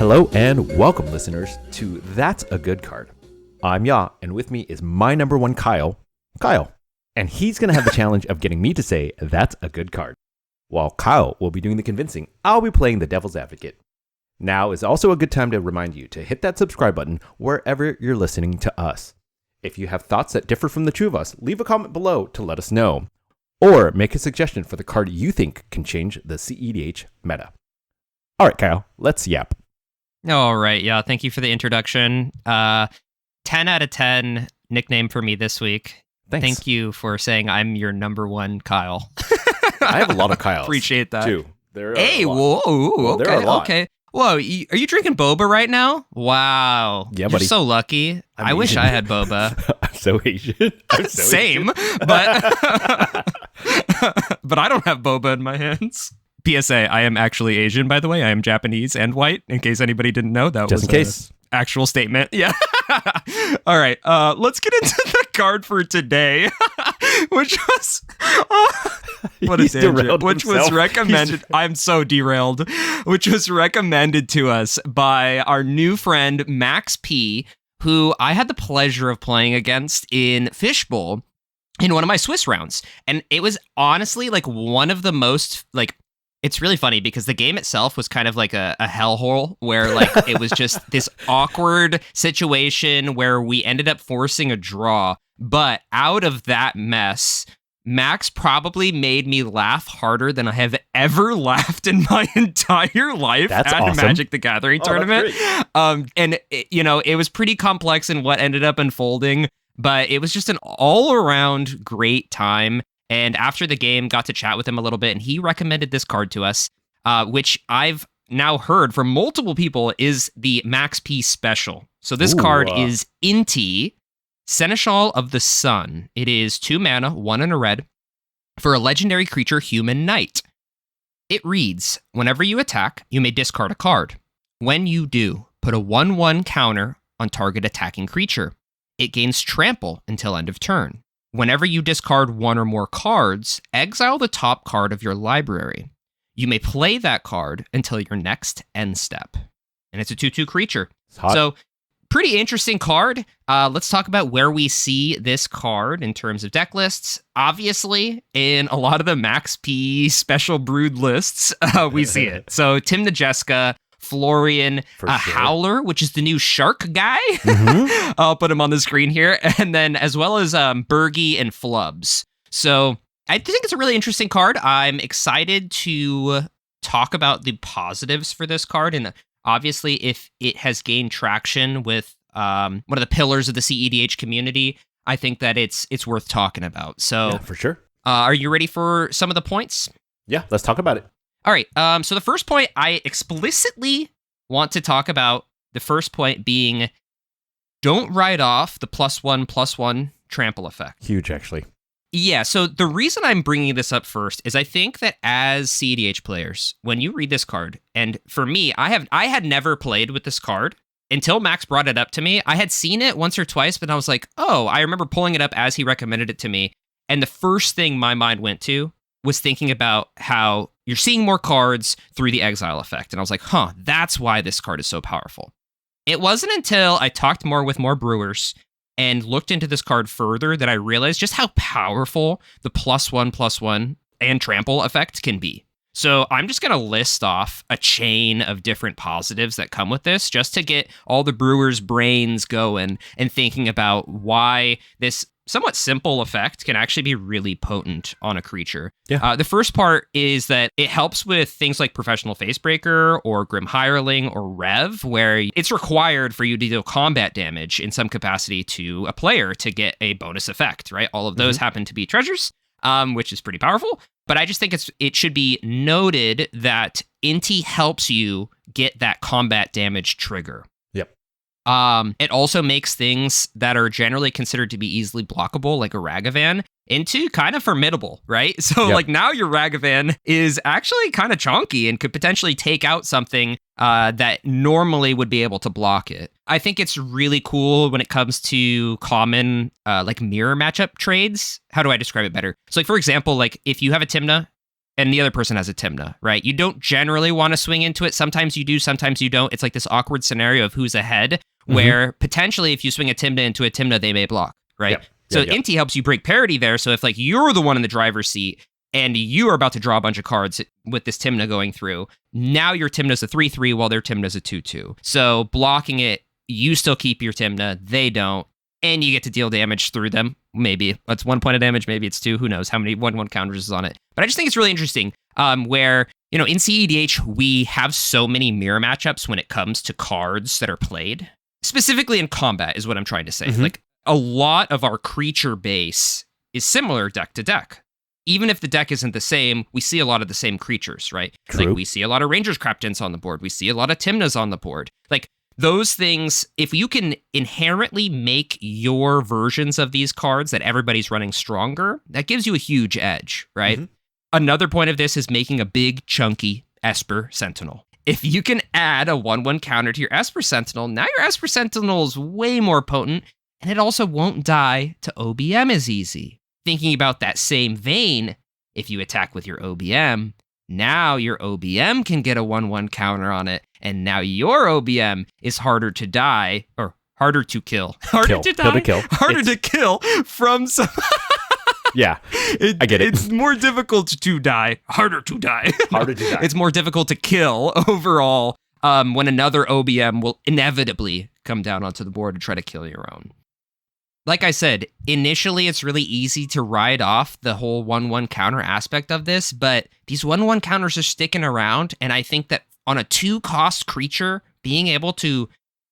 Hello and welcome, listeners, to That's a Good Card. I'm Ya, and with me is my number one Kyle, and he's going to have the challenge of getting me to say that's a good card. While Kyle will be doing the convincing, I'll be playing the devil's advocate. Now is also a good time to remind you to hit that subscribe button wherever you're listening to us. If you have thoughts that differ from the two of us, leave a comment below to let us know, or make a suggestion for the card you think can change the CEDH meta. All right, Kyle, let's yap. All right, yeah, thank you for the introduction. 10 out of 10 nickname for me this week. Thanks. Thank you for saying I'm your number one Kyle. I have a lot of Kyles. Appreciate that. Too. There are hey, a lot. whoa, Well, okay, there are a lot. okay. Whoa, are you drinking boba right now? Wow. Yeah, You're buddy. so lucky. I wish Asian. I had boba. I'm so Asian. Same, but but I don't have boba in my hands. PSA, I am actually Asian, by the way. I am Japanese and white, in case anybody didn't know. That Just was in case. actual statement. Yeah. All right. Let's get into the card for today, which was what a He's tangent. derailed Which was himself. recommended. I'm so derailed. Which was recommended to us by our new friend Max P, who I had the pleasure of playing against in Fishbowl in one of my Swiss rounds, and it was honestly like one of the most like. It's really funny because the game itself was kind of like a hellhole where like it was just this awkward situation where we ended up forcing a draw. But out of that mess, Max probably made me laugh harder than I have ever laughed in my entire life That's at awesome. a Magic the Gathering tournament. And it was pretty complex in what ended up unfolding, but it was just an all-around great time. And after the game, got to chat with him a little bit, and he recommended this card to us, which I've now heard from multiple people is the Max P special. So this card is Inti, Seneschal of the Sun. It is 2 mana, 1 and a red, for a legendary creature, Human Knight. It reads, whenever you attack, you may discard a card. When you do, put a 1/1 counter on target attacking creature. It gains trample until end of turn. Whenever you discard 1 or more cards, exile the top card of your library. You may play that card until your next end step. And it's a 2/2 creature. So, pretty interesting card. Let's talk about where we see this card in terms of deck lists. Obviously, in a lot of the Max P special brood lists, we see it. So, Tim Najeska, Florian, Howler, which is the new shark guy. Mm-hmm. I'll put him on the screen here. And then as well as Bergie and Flubs. So I think it's a really interesting card. I'm excited to talk about the positives for this card. And obviously, if it has gained traction with one of the pillars of the CEDH community, I think that it's worth talking about. So yeah, for sure. Are you ready for some of the points? Yeah, let's talk about it. All right, so the first point I explicitly want to talk about, the first point being, don't write off the +1/+1 trample effect. Huge, actually. Yeah, so the reason I'm bringing this up first is I think that as CEDH players, when you read this card, and for me, I had never played with this card until Max brought it up to me. I had seen it once or twice, but I was like, oh, I remember pulling it up as he recommended it to me, and the first thing my mind went to was thinking about how you're seeing more cards through the exile effect. And I was like, that's why this card is so powerful. It wasn't until I talked more with more brewers and looked into this card further that I realized just how powerful the +1/+1 and trample effect can be. So I'm just going to list off a chain of different positives that come with this just to get all the brewers' brains going and thinking about why this somewhat simple effect can actually be really potent on a creature. Yeah. The first part is that it helps with things like Professional Facebreaker or Grim Hireling or Rev, where it's required for you to deal combat damage in some capacity to a player to get a bonus effect, right? All of those happen to be treasures, which is pretty powerful. But I just think it should be noted that Inti helps you get that combat damage trigger. It also makes things that are generally considered to be easily blockable, like a Ragavan, into kind of formidable, right? So like now your Ragavan is actually kind of chunky and could potentially take out something that normally would be able to block it. I think it's really cool when it comes to common like mirror matchup trades. How do I describe it better? So like, for example, like if you have a Tymna and the other person has a Tymna, right? You don't generally want to swing into it. Sometimes you do, sometimes you don't. It's like this awkward scenario of who's ahead, where potentially if you swing a Tymna into a Tymna, they may block, right? Yep. So Yep. Inti helps you break parity there. So if like you're the one in the driver's seat and you are about to draw a bunch of cards with this Tymna going through, now your Tymna's a 3-3 while their Tymna's a 2-2. So blocking it, you still keep your Tymna, they don't, and you get to deal damage through them. Maybe it's 1 point of damage, maybe it's 2, who knows how many 1/1 counters is on it. But I just think it's really interesting where, you know, in CEDH, we have so many mirror matchups when it comes to cards that are played. Specifically in combat is what I'm trying to say. Like, a lot of our creature base is similar deck to deck. Even if the deck isn't the same, we see a lot of the same creatures, right? True. Like we see a lot of Rangers Captains on the board. We see a lot of Tymnas on the board. Like those things, if you can inherently make your versions of these cards that everybody's running stronger, that gives you a huge edge, right? Another point of this is making a big, chunky Esper Sentinel. If you can add a 1/1 counter to your Esper Sentinel, now your Esper Sentinel is way more potent, and it also won't die to OBM as easy. Thinking about that same vein, if you attack with your OBM, now your OBM can get a 1/1 counter on it, and now your OBM is harder to die, or harder to kill. Harder to die? Harder to kill from some... Yeah, I get it. It's more difficult to die. Harder to die. Harder to die. It's more difficult to kill overall when another OBM will inevitably come down onto the board and try to kill your own. Like I said, initially it's really easy to ride off the whole 1/1 counter aspect of this, but these 1/1 counters are sticking around, and I think that on a 2-cost creature, being able to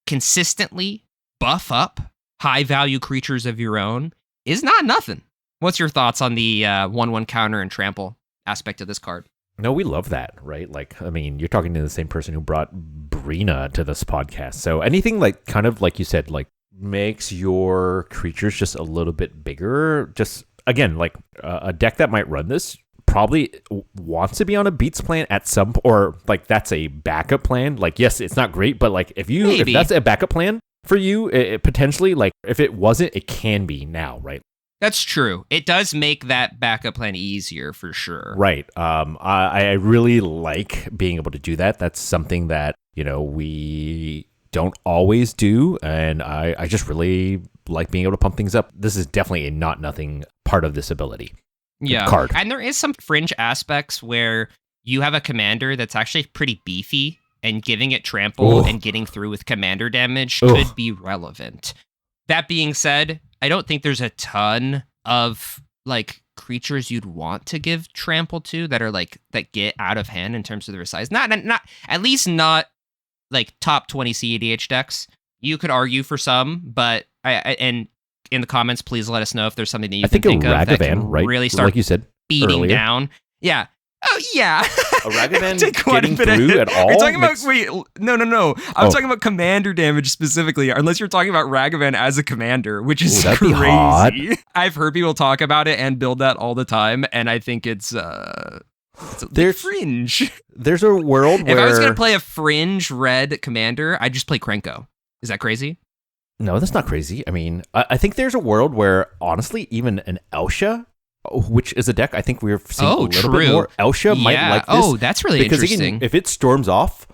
consistently buff up high-value creatures of your own is not nothing. What's your thoughts on the 1/1 counter and trample aspect of this card? No, we love that, right? Like, I mean, you're talking to the same person who brought Brina to this podcast. So anything like, kind of like you said, like, makes your creatures just a little bit bigger. Just, again, like a deck that might run this probably wants to be on a beats plan at some, or like that's a backup plan. Like, yes, it's not great, but like if that's a backup plan for you, it potentially, like if it wasn't, it can be now, right? That's true. It does make that backup plan easier for sure. Right. I really like being able to do that. That's something that, you know, we don't always do, and I just really like being able to pump things up. This is definitely a not nothing part of this ability. Yeah. Card. And there is some fringe aspects where you have a commander that's actually pretty beefy, and giving it trample and getting through with commander damage could be relevant. That being said, I don't think there's a ton of like creatures you'd want to give trample to that are like that get out of hand in terms of their size. Not at least not like top 20 CEDH decks. You could argue for some, but and in the comments, please let us know if there's something that you can think of that can really start like you said beating earlier. down. Yeah. Oh, yeah. A Ragavan getting through at all? Are you talking about, wait, no. I'm talking about commander damage specifically, unless you're talking about Ragavan as a commander, which is crazy. I've heard people talk about it and build that all the time, and I think it's a fringe. There's a world where... If I was going to play a fringe red commander, I'd just play Krenko. Is that crazy? No, that's not crazy. I mean, I think there's a world where, honestly, even an Elsha, which is a deck I think we're seeing a little bit more. Elsha might like this. Oh, that's really interesting. If it storms off,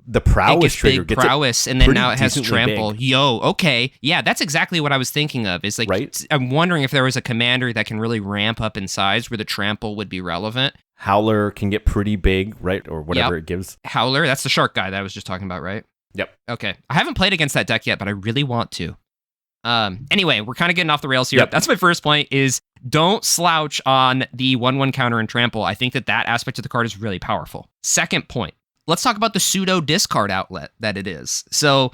the prowess trigger gets prowess, and then now it has trample. Big. Yo, okay. Yeah, that's exactly what I was thinking of. Is like, right? I'm wondering if there was a commander that can really ramp up in size where the trample would be relevant. Howler can get pretty big, right? Or whatever it gives. Howler, that's the shark guy that I was just talking about, right? Yep. Okay. I haven't played against that deck yet, but I really want to. Anyway, we're kind of getting off the rails here. Yep. That's my first point is don't slouch on the 1/1 counter and trample. I think that aspect of the card is really powerful. Second point, let's talk about the pseudo discard outlet that it is. So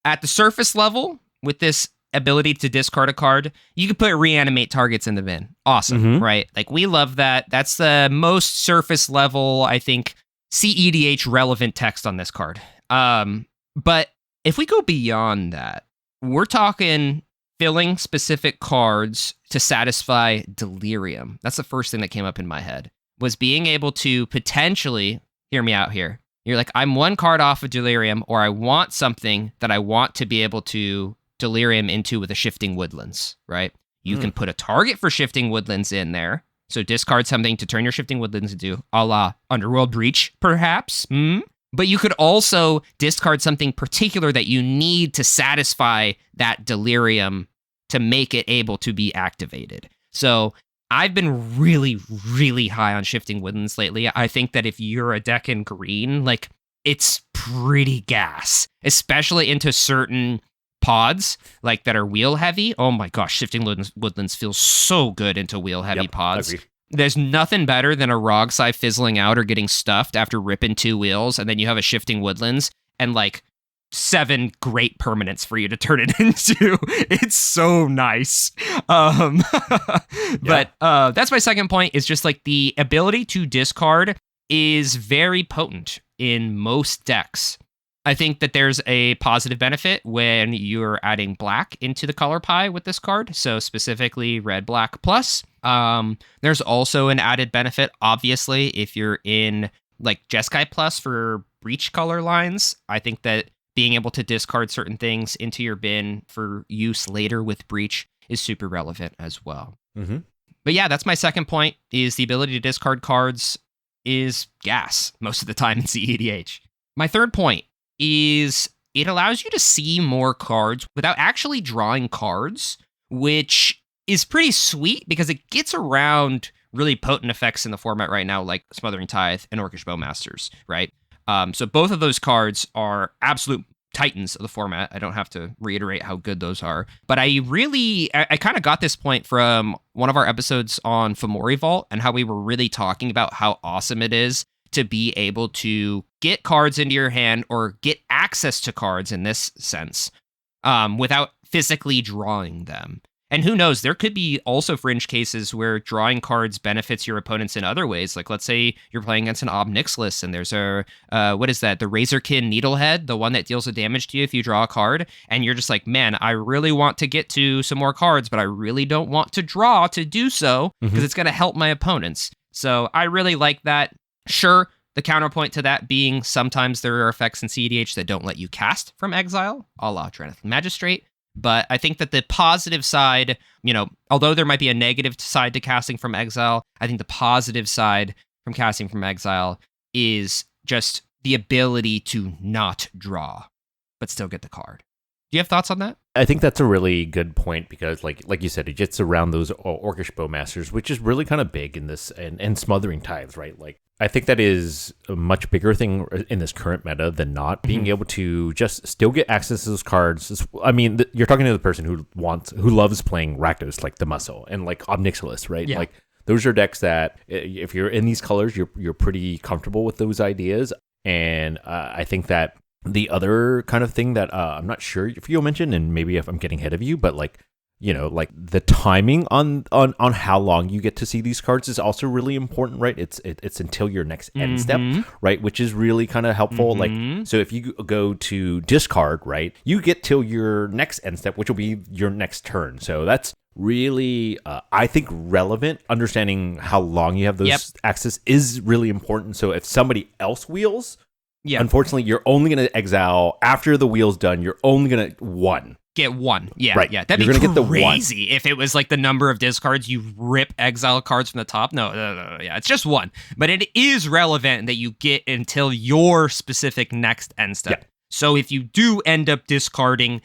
at the surface level, with this ability to discard a card, you can put reanimate targets in the bin. Awesome, right? Like we love that. That's the most surface level, I think, CEDH relevant text on this card. But if we go beyond that, we're talking filling specific cards to satisfy delirium. That's the first thing that came up in my head, was being able to potentially, hear me out here. You're like, I'm one card off of delirium, or I want something that I want to be able to delirium into with a shifting woodlands, right? You can put a target for shifting woodlands in there. So discard something to turn your Shifting Woodlands into a la Underworld Breach, perhaps. But you could also discard something particular that you need to satisfy that delirium to make it able to be activated. So I've been really, really high on Shifting Woodlands lately. I think that if you're a deck in green, like, it's pretty gas, especially into certain pods like that are wheel heavy. Oh my gosh, Shifting Woodlands feels so good into wheel heavy pods. Agreed. There's nothing better than a Rogsai fizzling out or getting stuffed after ripping 2 wheels, and then you have a Shifting Woodlands and like 7 great permanents for you to turn it into. It's so nice. But that's my second point, is just like the ability to discard is very potent in most decks. I think that there's a positive benefit when you're adding black into the color pie with this card. So specifically red, black plus. There's also an added benefit, obviously, if you're in like Jeskai plus for breach color lines. I think that being able to discard certain things into your bin for use later with breach is super relevant as well. But yeah, that's my second point, is the ability to discard cards is gas most of the time in CEDH. My third point is it allows you to see more cards without actually drawing cards, which is pretty sweet because it gets around really potent effects in the format right now, like Smothering Tithe and Orcish Bowmasters, right? So both of those cards are absolute titans of the format. I don't have to reiterate how good those are. But I kind of got this point from one of our episodes on Fomori Vault and how we were really talking about how awesome it is to be able to get cards into your hand or get access to cards in this sense without physically drawing them. And who knows, there could be also fringe cases where drawing cards benefits your opponents in other ways. Like, let's say you're playing against an Ob Nixilis and there's a, what is that? The Razorkin Needlehead, the one that deals the damage to you if you draw a card. And you're just like, man, I really want to get to some more cards, but I really don't want to draw to do so because it's going to help my opponents. So I really like that. Sure, the counterpoint to that being sometimes there are effects in CEDH that don't let you cast from exile, a la Drenith Magistrate. But I think that the positive side, although there might be a negative side to casting from exile, I think the positive side from casting from exile is just the ability to not draw, but still get the card. Do you have thoughts on that? I think that's a really good point because, like you said, it gets around those Orcish Bowmasters, which is really kind of big in this, and Smothering Tithes, right? Like, I think that is a much bigger thing in this current meta than not being able to just still get access to those cards. I mean, you're talking to the person who loves playing Rakdos, like the Muscle, and like Ob Nixilis, right? Yeah. Like, those are decks that if you're in these colors, you're pretty comfortable with those ideas. And I think that the other kind of thing that I'm not sure if you'll mention, and maybe if I'm getting ahead of you, but like the timing on how long you get to see these cards is also really important, right? It's until your next end step, right? Which is really kind of helpful. Like, so if you go to discard, right, you get till your next end step, which will be your next turn. So that's really, I think, relevant. Understanding how long you have those access is really important. So if somebody else wheels, unfortunately, you're only going to exile after the wheel's done. You're only going to get one. Yeah, right. Yeah. That'd be crazy if it was like the number of discards, you rip exile cards from the top. No. Yeah, it's just one. But it is relevant that you get until your specific next end step. Yeah. So if you do end up discarding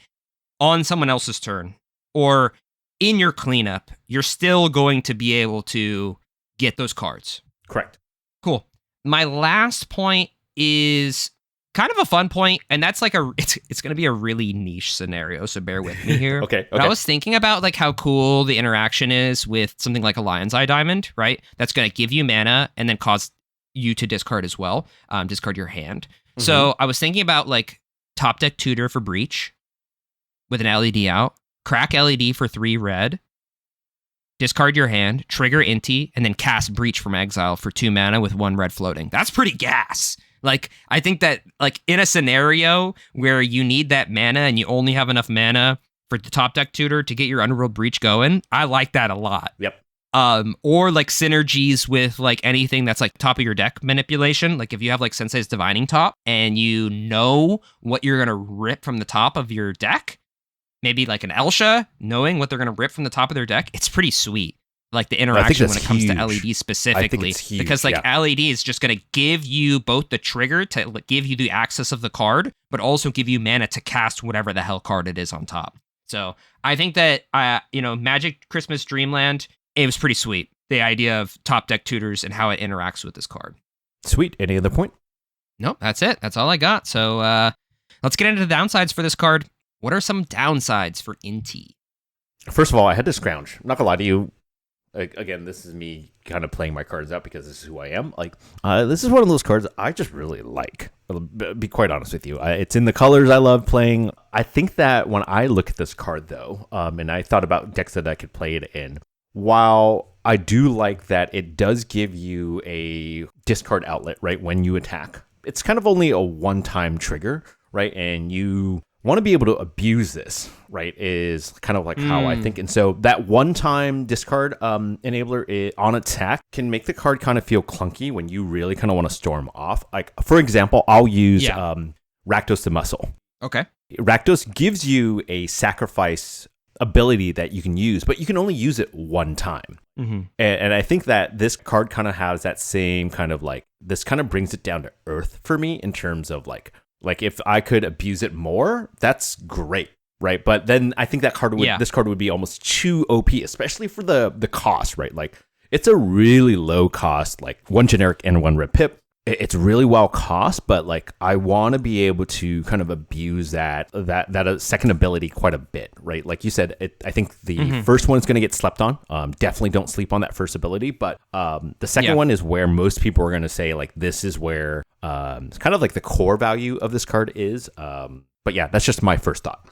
on someone else's turn or in your cleanup, you're still going to be able to get those cards. Correct. Cool. My last point is kind of a fun point, and that's like it's going to be a really niche scenario, so bear with me here. Okay. But I was thinking about like how cool the interaction is with something like a Lion's Eye Diamond, right? That's going to give you mana and then cause you to discard as well, discard your hand. So I was thinking about like Top Deck Tutor for Breach with an LED out, crack LED for 3 red, discard your hand, trigger Inti, and then cast Breach from exile for 2 mana with 1 red floating. That's pretty gas. Like, I think that, like, in a scenario where you need that mana and you only have enough mana for the Top Deck Tutor to get your Underworld Breach going, I like that a lot. Yep. Or, like, synergies with, like, anything that's, like, top of your deck manipulation. Like, if you have, like, Sensei's Divining Top and you know what you're going to rip from the top of your deck, maybe, like, an Elsha, knowing what they're going to rip from the top of their deck, it's pretty sweet. like the interaction when it comes huge. to LED specifically, huge, because like LED is just going to give you both the trigger to give you the access of the card, but also give you mana to cast whatever the hell card it is on top. So I think that, Magic Christmas Dreamland, it was pretty sweet. The idea of top deck tutors and how it interacts with this card. Sweet. Any other point? Nope, that's it. That's all I got. So let's get into the downsides for this card. What are some downsides for Inti? First of all, I had to scrounge. I'm not gonna lie to you. Again, this is me kind of playing my cards out because this is who I am. Like, this is one of those cards I just really like. I'll be quite honest with you. It's in the colors I love playing. I think that when I look at this card, though, and I thought about decks that I could play it in, while I do like that it does give you a discard outlet, right, when you attack, it's kind of only a one-time trigger, right? And you want to be able to abuse this, right, is kind of like how I think. And so that one-time discard enabler on attack can make the card kind of feel clunky when you really kind of want to storm off. Like, for example, I'll use Rakdos the Muscle. Okay. Rakdos gives you a sacrifice ability that you can use, but you can only use it one time. Mm-hmm. And I think that this card kind of has that same kind of like, this kind of brings it down to earth for me in terms of like if I could abuse it more, that's great, right? But then I think that this card would be almost too OP, especially for the cost, right? Like, it's a really low cost, like one generic and one red pip. It's really well cost, but like I want to be able to kind of abuse that second ability quite a bit, right? Like you said, I think the first one is going to get slept on. Definitely don't sleep on that first ability, but the second one is where most people are going to say like this is where it's kind of like the core value of this card is. But yeah, that's just my first thought.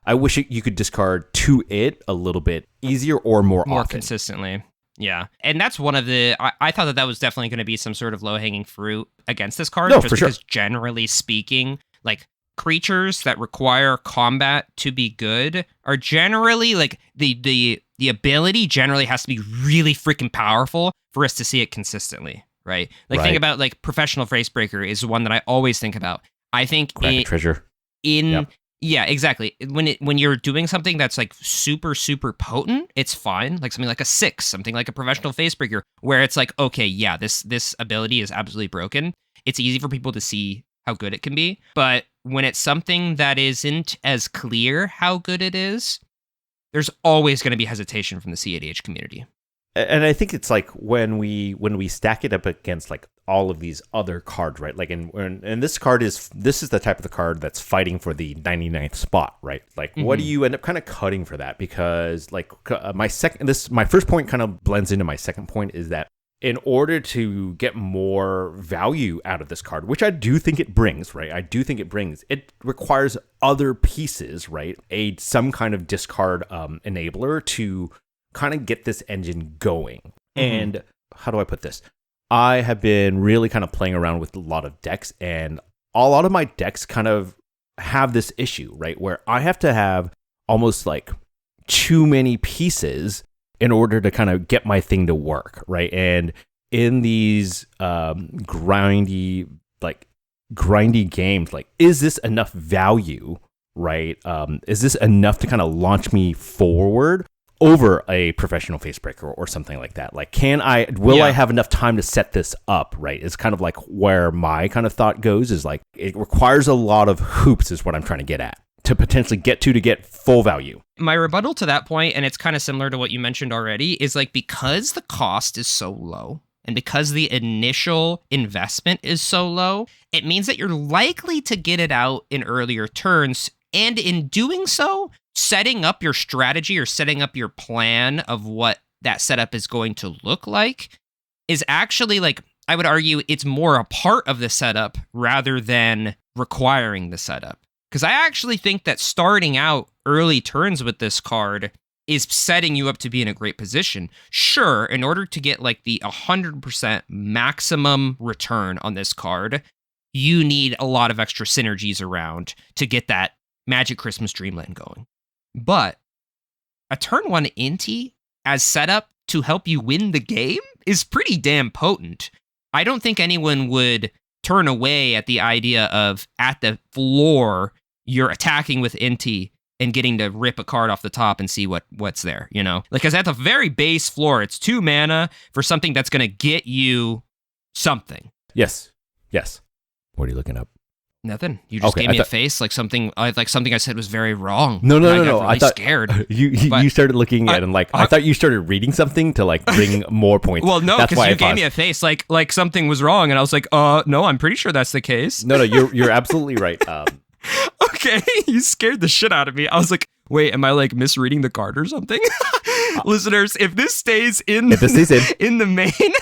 I wish you could discard to it a little bit easier or more often. Consistently. Yeah, and that's one of the... I thought that was definitely going to be some sort of low-hanging fruit against this card. No, just for because sure. Generally speaking, like, creatures that require combat to be good are generally, like, the ability generally has to be really freaking powerful for us to see it consistently, right? Like, think about, like, Professional Facebreaker is one that I always think about. I think... Treasure. Yeah, exactly. When you're doing something that's like super, super potent, it's fine. Like something like a 6, something like a Professional Facebreaker, where it's like, okay, yeah, this ability is absolutely broken. It's easy for people to see how good it can be. But when it's something that isn't as clear how good it is, there's always going to be hesitation from the CEDH community. And I think it's like when we stack it up against like all of these other cards, right? Like, and this card is the type of the card that's fighting for the 99th spot, right? Like, what do you end up kind of cutting for that? Because like my first point kind of blends into my second point is that in order to get more value out of this card, which I do think it brings, right? It requires other pieces, right? Some kind of discard enabler to kind of get this engine going. And how do I put this? I have been really kind of playing around with a lot of decks, and a lot of my decks kind of have this issue, right? Where I have to have almost like too many pieces in order to kind of get my thing to work, right? And in these grindy games, like, is this enough value, right? Is this enough to kind of launch me forward over a Professional Facebreaker or something like that? Like, will I have enough time to set this up, right? It's kind of like where my kind of thought goes, is like, it requires a lot of hoops is what I'm trying to get at to potentially get full value. My rebuttal to that point, and it's kind of similar to what you mentioned already, is like, because the cost is so low and because the initial investment is so low, it means that you're likely to get it out in earlier turns. And in doing so, setting up your strategy or setting up your plan of what that setup is going to look like is actually, like, I would argue it's more a part of the setup rather than requiring the setup. Because I actually think that starting out early turns with this card is setting you up to be in a great position. Sure, in order to get like the 100% maximum return on this card, you need a lot of extra synergies around to get that Magic Christmas Dreamland going. But a turn 1 Inti as setup to help you win the game is pretty damn potent. I don't think anyone would turn away at the idea of, at the floor, you're attacking with Inti, and getting to rip a card off the top and see what's there, you know? Like, because at the very base floor, it's 2 mana for something that's going to get you something. Yes. What are you looking up? Nothing. You just gave me a face like something I said was very wrong. No. Really I thought scared. You started looking at it and like I thought you started reading something to like bring more points. Well, no, because you gave me a face like something was wrong, and I was like, no, I'm pretty sure that's the case. No, you're absolutely right. Okay, you scared the shit out of me. I was like, wait, am I like misreading the card or something? Listeners, if this stays in the main,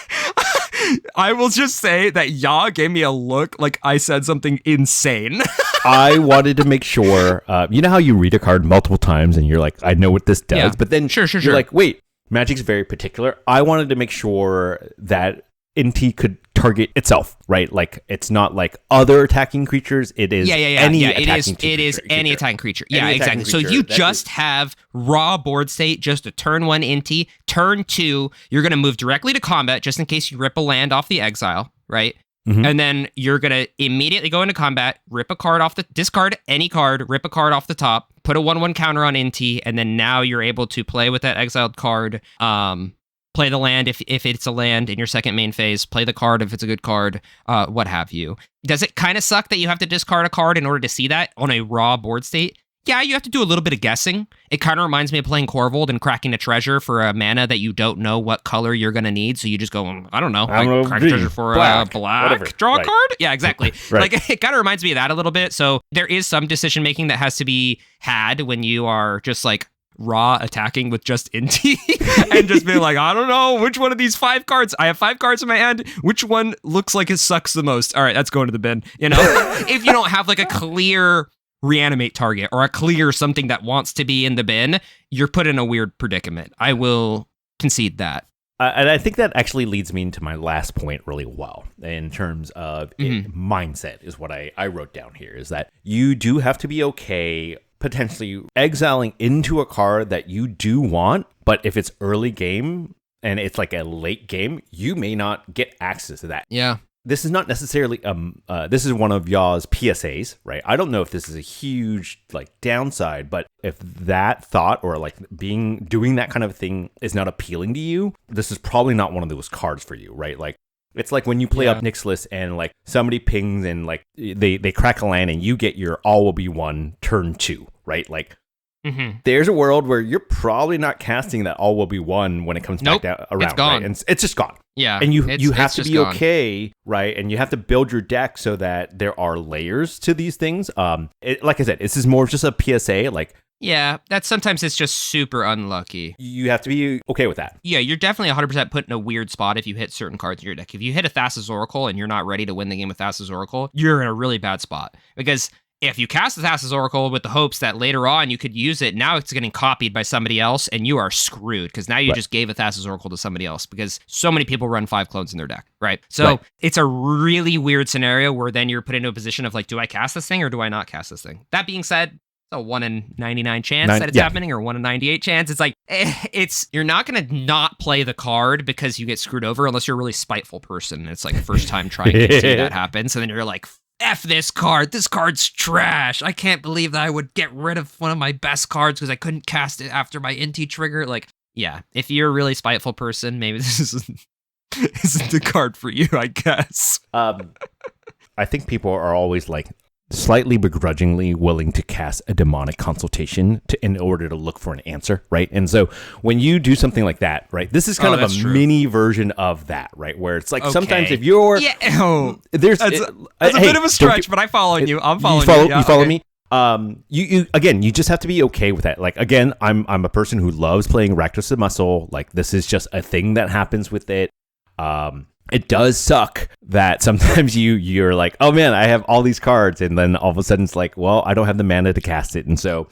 I will just say that Ya gave me a look like I said something insane. I wanted to make sure, you know how you read a card multiple times and you're like, I know what this does, but then you're like, wait, Magic's very particular. I wanted to make sure that Inti could target itself, right? Like it's not like other attacking creatures. It is any attacking creature. It is any attacking creature. Yeah, exactly. So you just have raw board state, just a turn 1 Inti. Turn 2, you're going to move directly to combat just in case you rip a land off the exile, right? Mm-hmm. And then you're going to immediately go into combat, rip a card off discard any card, rip a card off the top, put a 1/1 counter on Inti, and then now you're able to play with that exiled card, play the land if it's a land in your second main phase, play the card if it's a good card, what have you. Does it kind of suck that you have to discard a card in order to see that on a raw board state? Yeah, you have to do a little bit of guessing. It kind of reminds me of playing Corvold and cracking a treasure for a mana that you don't know what color you're going to need. So you just go, I don't know, crack a treasure for black, draw a card? Yeah, exactly. Right. Like it kind of reminds me of that a little bit. So there is some decision making that has to be had when you are just like raw attacking with just Inti and just being like, I don't know which one of these 5 cards. I have 5 cards in my hand. Which one looks like it sucks the most? All right, that's going to the bin. You know, if you don't have like a clear reanimate target or a clear something that wants to be in the bin, you're put in a weird predicament. I will concede that. And I think that actually leads me into my last point really well in terms of mindset is what I wrote down here, is that you do have to be okay potentially exiling into a card that you do want, but if it's early game and it's like a late game, you may not get access to that. Yeah. This is not necessarily this is one of y'all's PSAs, right? I don't know if this is a huge like downside, but if that thought or like doing that kind of thing is not appealing to you, this is probably not one of those cards for you, right? Like it's like when you play up Nixless and like somebody pings and like they crack a land and you get your all will be one turn 2, right? Like there's a world where you're probably not casting that all will be one when it comes back down around, it's gone. right? And it's just gone. Yeah. And you have to be okay, right? And you have to build your deck so that there are layers to these things. Like I said, this is more just a PSA. Like, yeah, sometimes it's just super unlucky. You have to be okay with that. Yeah, you're definitely 100% put in a weird spot if you hit certain cards in your deck. If you hit a Thassa's Oracle and you're not ready to win the game with Thassa's Oracle, you're in a really bad spot. Because if you cast the Thassa's Oracle with the hopes that later on you could use it, now it's getting copied by somebody else and you are screwed because now you just gave a Thassa's Oracle to somebody else because so many people run 5 clones in their deck, right? So it's a really weird scenario where then you're put into a position of like, do I cast this thing or do I not cast this thing? That being said, a 1 in 99 chance that it's happening or 1 in 98 chance. It's like, you're not going to not play the card because you get screwed over unless you're a really spiteful person. It's like first time trying to see that happen. So then you're like, F this card. This card's trash. I can't believe that I would get rid of one of my best cards because I couldn't cast it after my Inti trigger. Like, yeah, if you're a really spiteful person, maybe this isn't the card for you, I guess. I think people are always like slightly begrudgingly willing to cast a demonic consultation in order to look for an answer, right? And so when you do something like that, right, this is kind of a mini version of that, right? Where it's like sometimes if you're there's that's a bit of a stretch, but I follow you. I'm following you. You follow me. You again, you just have to be okay with that. Like again, I'm a person who loves playing Rakdos the Muscle. Like this is just a thing that happens with it. It does suck that sometimes you're like, oh man, I have all these cards, and then all of a sudden it's like, well, I don't have the mana to cast it. And so,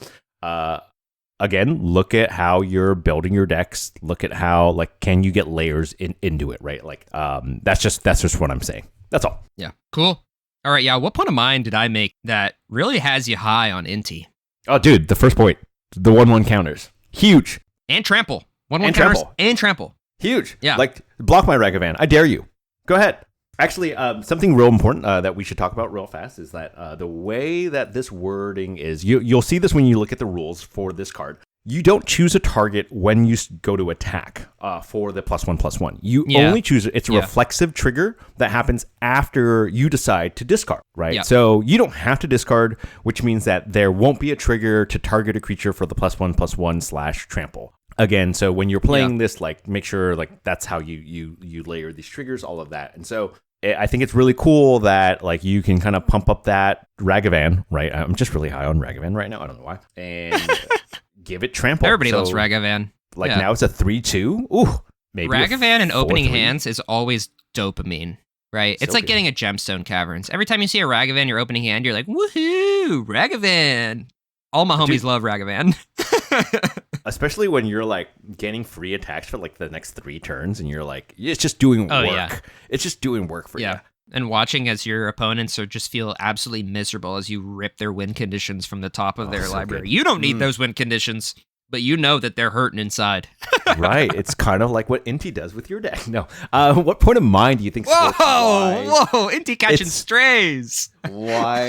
again, look at how you're building your decks. Look at how like can you get layers into it, right? Like, that's just what I'm saying. That's all. Yeah, cool. All right, yeah. What point of mind did I make that really has you high on Inti? Oh, dude, the first point, the 1/1 counters, huge, and trample, 1/1 counters, and trample. Huge. Yeah. Like, block my Ragavan. I dare you. Go ahead. Actually, something real important that we should talk about real fast is that the way that this wording is, you'll see this when you look at the rules for this card. You don't choose a target when you go to attack for the +1/+1. You only choose it's a reflexive trigger that happens after you decide to discard, right? Yeah. So you don't have to discard, which means that there won't be a trigger to target a creature for the +1/+1/trample. Again, so when you're playing this, like, make sure like that's how you layer these triggers, all of that. And so I think it's really cool that like you can kind of pump up that Ragavan, right? I'm just really high on Ragavan right now. I don't know why. And give it trample. Everybody loves Ragavan. Like now it's a 3/2. Ooh, maybe Ragavan in opening hands is always dopamine, right? It's like getting a Gemstone Caverns. Every time you see a Ragavan, your opening hand, you're like, woohoo, Ragavan. All my homies love Ragavan. Especially when you're like getting free attacks for like the next 3 turns and you're like, it's just doing work. Yeah. It's just doing work for you. And watching as your opponents are just feel absolutely miserable as you rip their win conditions from the top of their library. Good. You don't need those win conditions, but you know that they're hurting inside. Right. It's kind of like what Inti does with your deck. No. What point of mind do you think? Whoa, Inti catching strays. Why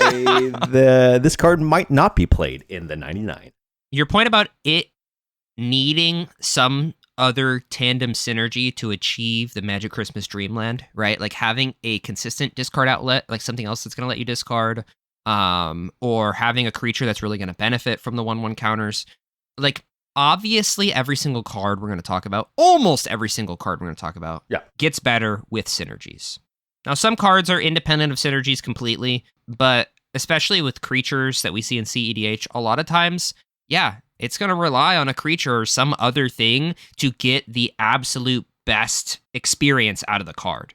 this card might not be played in the 99. Your point about it needing some other tandem synergy to achieve the Magic Christmas Dreamland, right? Like having a consistent discard outlet, like something else that's going to let you discard, or having a creature that's really going to benefit from the 1/1 counters. Like, obviously, every single card we're going to talk about, almost every single card we're going to talk about, gets better with synergies. Now, some cards are independent of synergies completely, but especially with creatures that we see in CEDH, a lot of times, it's going to rely on a creature or some other thing to get the absolute best experience out of the card.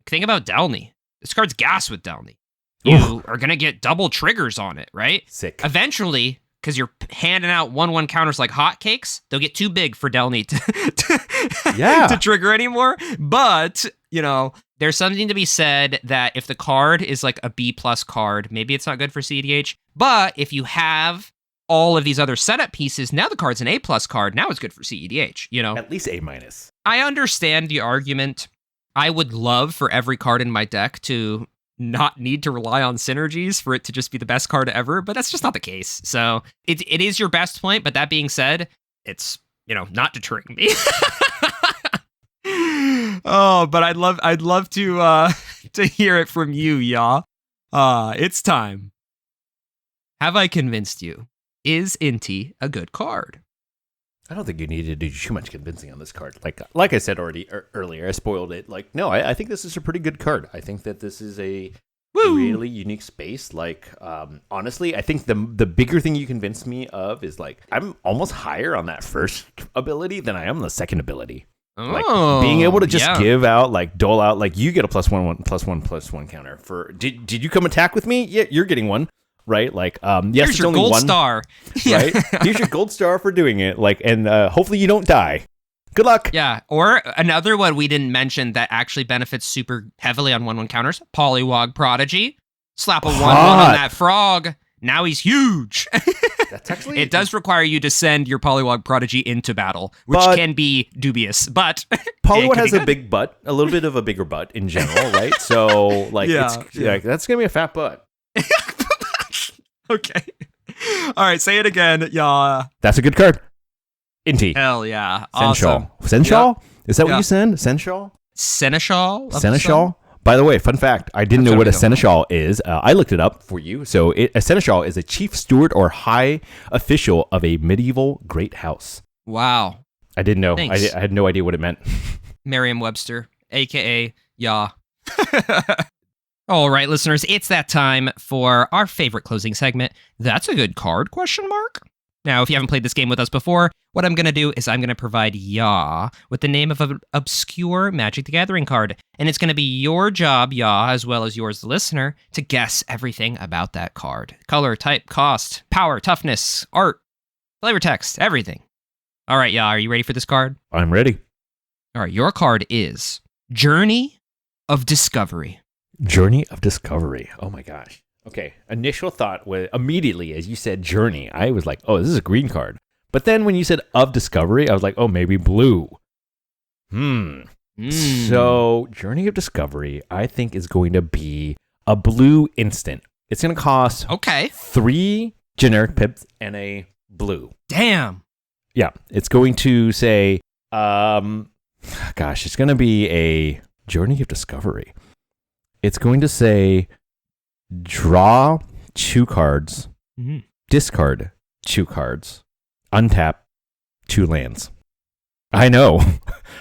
Think about Delny. This card's gas with Delny. You are going to get double triggers on it, right? Sick. Eventually, because you're handing out 1/1 counters like hotcakes, they'll get too big for Delny to trigger anymore. But, you know, there's something to be said that if the card is like a B+ card, maybe it's not good for CEDH. But if you have all of these other setup pieces, now the card's an A+ card. Now it's good for CEDH, you know? At least A-. I understand the argument. I would love for every card in my deck to not need to rely on synergies for it to just be the best card ever, but that's just not the case. So it is your best point, but that being said, it's, you know, not deterring me. But I'd love to hear it from you, y'all. It's time. Have I convinced you? Is Inti a good card? I don't think you need to do too much convincing on this card. Like I said earlier, I spoiled it. Like, no, I think this is a pretty good card. I think that this is a really unique space. Like, honestly, I think the bigger thing you convinced me of is like I'm almost higher on that first ability than I am on the second ability. Like being able to just give out, like dole out, like you get a +1/+1/+1 counter for. Did you come attack with me? Yeah, you're getting one. Right, like yes, here's your only gold one star. Right, here's your gold star for doing it. Like, and hopefully you don't die. Good luck. Yeah, or another one we didn't mention that actually benefits super heavily on 1/1 counters. Polywog Prodigy. Slap a 1/1 on that frog. Now he's huge. That's actually it does require you to send your Polywog Prodigy into battle, which can be dubious. But Polywog has a big butt, a little bit of a bigger butt in general, right? So like, like that's gonna be a fat butt. Okay. All right, say it again. Yeah. That's a good card. Inti. Hell yeah. Seneschal. Awesome. Seneschal? Yep. Is that what you said? Seneschal? Seneschal? Seneschal? By the way, fun fact, I didn't know what a Seneschal is. I looked it up for you. So a Seneschal is a chief steward or high official of a medieval great house. Wow. I didn't know. I had no idea what it meant. Merriam-Webster, a.k.a. Yah. All right, listeners, it's that time for our favorite closing segment. That's a good card, ? Now, if you haven't played this game with us before, what I'm going to do is I'm going to provide Yah with the name of an obscure Magic the Gathering card. And it's going to be your job, Yah, as well as yours, the listener, to guess everything about that card. Color, type, cost, power, toughness, art, flavor text, everything. All right, Yah, are you ready for this card? I'm ready. All right, your card is Journey of Discovery. Journey of Discovery. Oh my gosh. Okay. Initial thought was immediately as you said Journey, I was like, oh, this is a green card. But then when you said of Discovery, I was like, oh, maybe blue. So Journey of Discovery, I think, is going to be a blue instant. It's going to cost 3 generic pips and a blue. Damn. Yeah, it's going to say, it's going to be a Journey of Discovery. It's going to say, draw 2 cards, discard 2 cards, untap 2 lands. I know.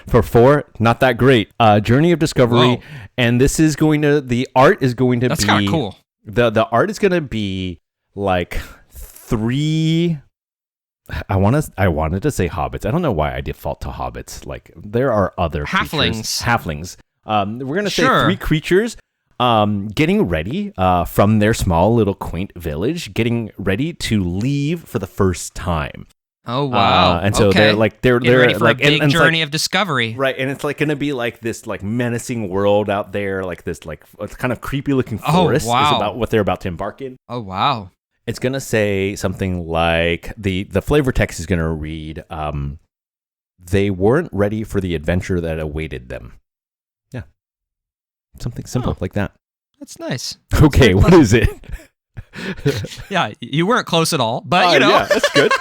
For 4, not that great. Journey of Discovery. Whoa. And this is going to, the art is going to That's be. kind of cool. The art is going to be like 3. I wanted to say hobbits. I don't know why I default to hobbits. Like, there are other halflings. We're going to say 3 creatures getting ready from their small little quaint village, getting ready to leave for the first time. Oh wow! And so they're ready for like a big journey like, of discovery, right? And it's like going to be like this like menacing world out there, like this like kind of creepy looking forest is about what they're about to embark in. Oh wow! It's going to say something like the flavor text is going to read, "They weren't ready for the adventure that awaited them." Yeah, something simple like that. That's nice. Okay, what is it? Yeah, you weren't close at all, but yeah, that's good.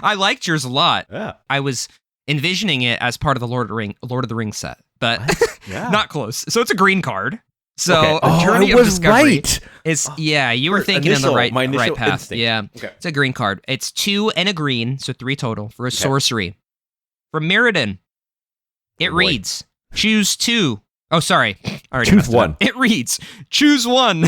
I liked yours a lot. Yeah. I was envisioning it as part of the Lord of the Rings set, but not close. So it's a green card. So Journey of Discovery is you were thinking in the right path. Instinct. Yeah, it's a green card. It's 2 and a green, so 3 total for a sorcery. From Mirrodin, it reads, choose 2. Oh, sorry. I already choose 1. It reads, choose 1.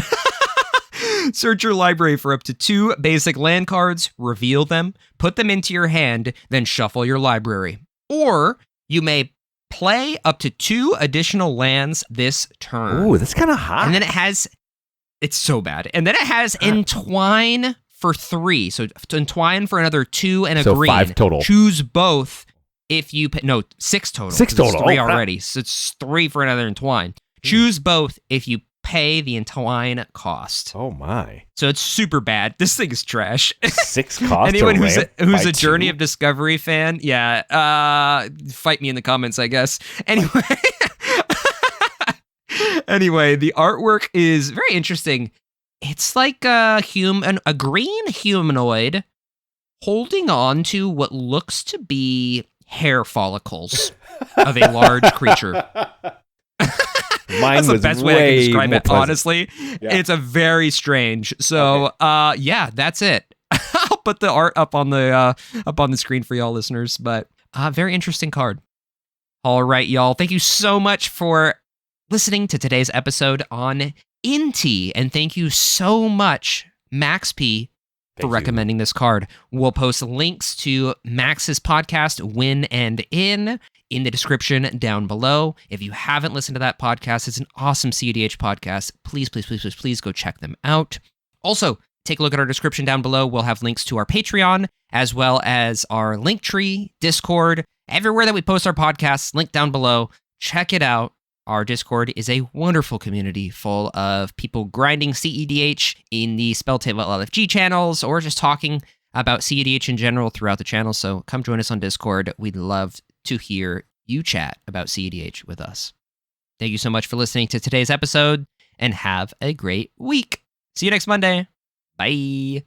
Search your library for up to 2 basic land cards, reveal them, put them into your hand, then shuffle your library. Or you may play up to 2 additional lands this turn. Ooh, that's kind of hot. And then it's so bad. And then it has Entwine for 3. So to Entwine for another 2 and a green. 5 total. Choose both if you, 6 total. 6 total. It's 3 already. So it's 3 for another Entwine. Choose both if you pay the Entwine cost. Oh my. So it's super bad. This thing is trash. 6 cost. Anyone who's a Journey of Discovery fan, fight me in the comments, I guess. Anyway, the artwork is very interesting. It's like a green humanoid holding on to what looks to be hair follicles of a large creature. Mine That's the best way I can describe it, pleasant. honestly. Yeah. It's a very strange. So, that's it. I'll put the art up on the screen for y'all listeners, but very interesting card. All right, y'all. Thank you so much for listening to today's episode on Inti, and thank you so much, Max P, for recommending this card. We'll post links to Max's podcast, Win and In the description down below. If you haven't listened to that podcast, it's an awesome CEDH podcast. Please go check them out. Also, take a look at our description down below. We'll have links to our Patreon, as well as our Linktree, Discord, everywhere that we post our podcasts, link down below. Check it out. Our Discord is a wonderful community full of people grinding CEDH in the Spell Table LFG channels, or just talking about CEDH in general throughout the channel. So come join us on Discord. We'd love to hear you chat about CEDH with us. Thank you so much for listening to today's episode, and have a great week. See you next Monday. Bye.